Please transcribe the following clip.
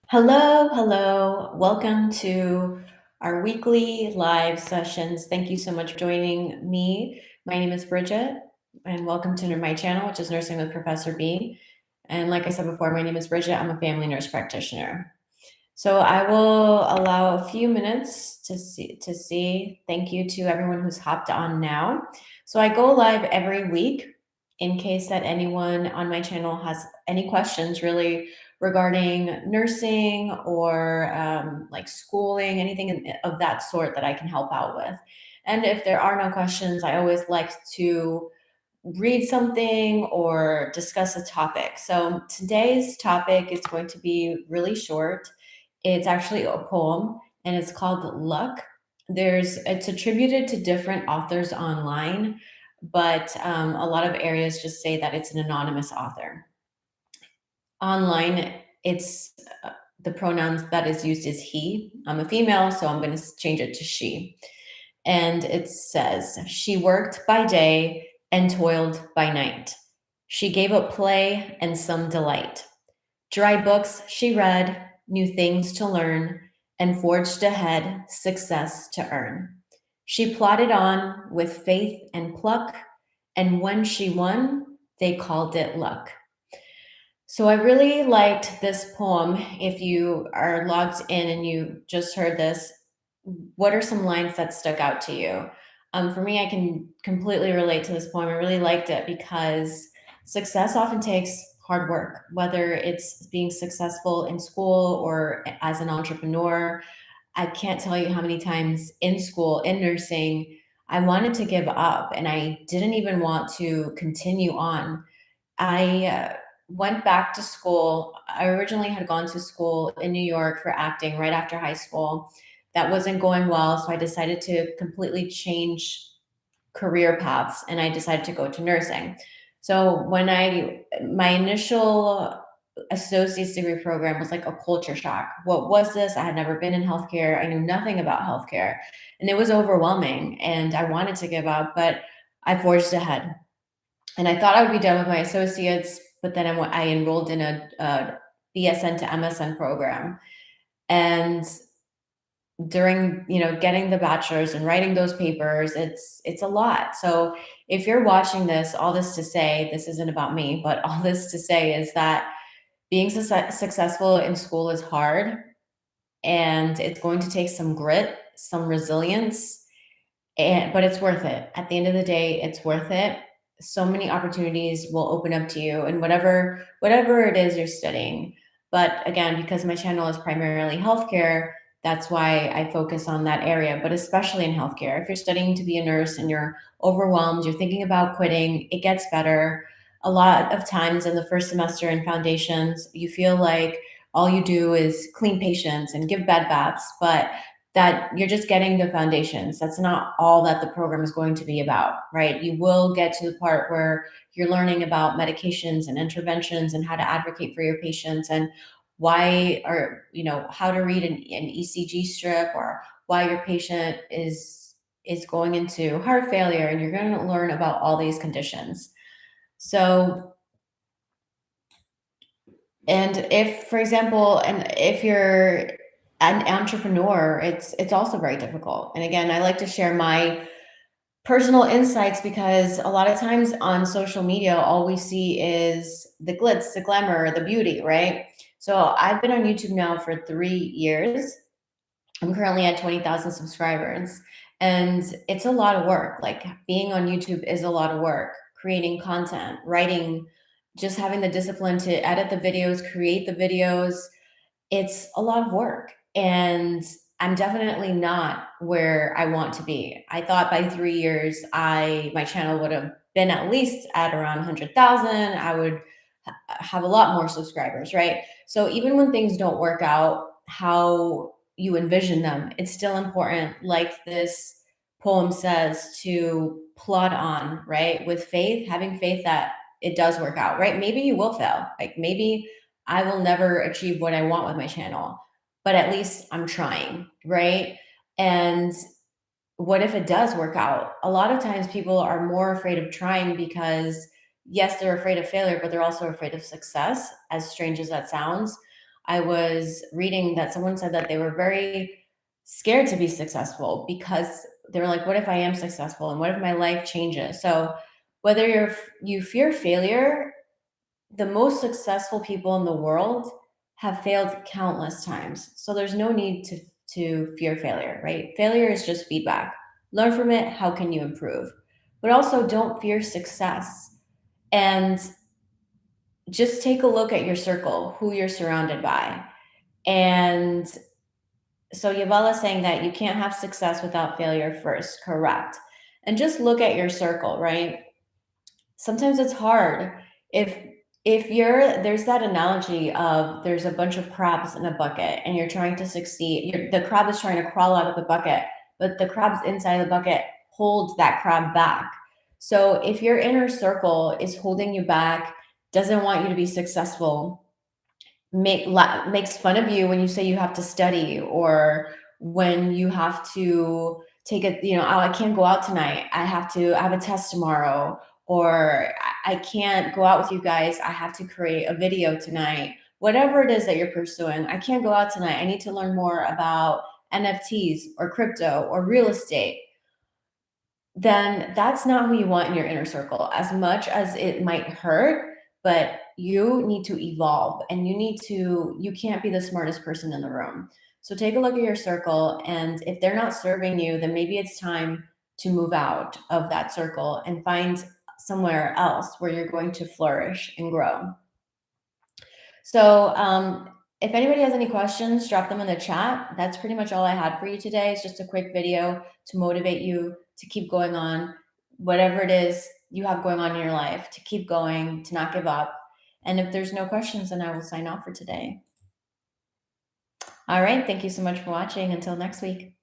Hello, hello. Welcome to our weekly live sessions. Thank you so much for joining me. My name is Bridget, and welcome to my channel, which is Nursing with Professor B. And like I said before, my name is Bridget. I'm a family nurse practitioner. So I will allow a few minutes to see. Thank you to everyone who's hopped on now. So I go live every week in case that anyone on my channel has any questions really regarding nursing or like schooling, anything of that sort that I can help out with. And if there are no questions, I always like to read something or discuss a topic. So today's topic is going to be really short. It's actually a poem and it's called Luck. It's attributed to different authors online, but a lot of areas just say that it's an anonymous author. Online, it's the pronouns that is used is he. I'm a female, so I'm going to change it to she. And it says, she worked by day and toiled by night. She gave up play and some delight. Dry books she read, new things to learn, and forged ahead success to earn. She plodded on with faith and pluck, and when she won, they called it luck. So I really liked this poem. If you are logged in and you just heard this, what are some lines that stuck out to you? For me, I can completely relate to this poem. I really liked it because success often takes hard work, whether it's being successful in school or as an entrepreneur. I can't tell you how many times in school, in nursing, I wanted to give up and I didn't even want to continue on. I went back to school. I originally had gone to school in New York for acting right after high school. That wasn't going well, so I decided to completely change career paths and I decided to go to nursing. So my initial associate's degree program was like a culture shock. What was this? I had never been in healthcare. I knew nothing about healthcare and it was overwhelming and I wanted to give up, but I forged ahead. And I thought I would be done with my associates, but then I enrolled in a BSN to MSN program. And during getting the bachelor's and writing those papers, it's a lot. So if you're watching this, all this to say, this isn't about me, but all this to say is that being successful in school is hard and it's going to take some grit, some resilience, but it's worth it. At the end of the day, it's worth it. So many opportunities will open up to you and whatever it is you're studying. But again, because my channel is primarily healthcare, that's why I focus on that area, but especially in healthcare. If you're studying to be a nurse and you're overwhelmed, you're thinking about quitting, it gets better. A lot of times in the first semester in foundations, you feel like all you do is clean patients and give bed baths, but that you're just getting the foundations. That's not all that the program is going to be about, right? You will get to the part where you're learning about medications and interventions and how to advocate for your patients and how to read an ECG strip or why your patient is going into heart failure, and you're going to learn about all these conditions. So, and if, for example, and if you're an entrepreneur, it's also very difficult. And again, I like to share my personal insights because a lot of times on social media, all we see is the glitz, the glamour, the beauty, right? So I've been on YouTube now for 3 years. I'm currently at 20,000 subscribers, and it's a lot of work. Like being on YouTube is a lot of work, creating content, writing, just having the discipline to edit the videos, create the videos. It's a lot of work. And I'm definitely not where I want to be. I thought by 3 years, my channel would have been at least at around 100,000. I would have a lot more subscribers, right? So even when things don't work out how you envision them, it's still important, like this poem says, to plod on, right? With faith, having faith that it does work out, right? Maybe you will fail. Like maybe I will never achieve what I want with my channel, but at least I'm trying, right? And what if it does work out? A lot of times people are more afraid of trying because, yes, they're afraid of failure, but they're also afraid of success, as strange as that sounds. I was reading that someone said that they were very scared to be successful because they were like, what if I am successful? And what if my life changes? So whether you fear failure, the most successful people in the world have failed countless times. So there's no need to fear failure, right? Failure is just feedback. Learn from it. How can you improve? But also don't fear success. And just take a look at your circle, who you're surrounded by. And so Yavela's saying that you can't have success without failure first. Correct. And just look at your circle, right? Sometimes it's hard. If you're there's that analogy of there's a bunch of crabs in a bucket and you're trying to succeed. The crab is trying to crawl out of the bucket, but the crabs inside the bucket hold that crab back. So if your inner circle is holding you back, doesn't want you to be successful, makes fun of you when you say you have to study, or when you have to take a, oh, I can't go out tonight, I have a test tomorrow, or I can't go out with you guys, I have to create a video tonight. Whatever it is that you're pursuing, I can't go out tonight, I need to learn more about NFTs or crypto or real estate. Then that's not who you want in your inner circle, as much as it might hurt. But you need to evolve, and you can't be the smartest person in the room. So take a look at your circle, and if they're not serving you, then maybe it's time to move out of that circle and find somewhere else where you're going to flourish and grow. So, if anybody has any questions, drop them in the chat. That's pretty much all I had for you today. It's just a quick video to motivate you to keep going on, whatever it is you have going on in your life, to keep going, to not give up. And if there's no questions, then I will sign off for today. All right. Thank you so much for watching. Until next week.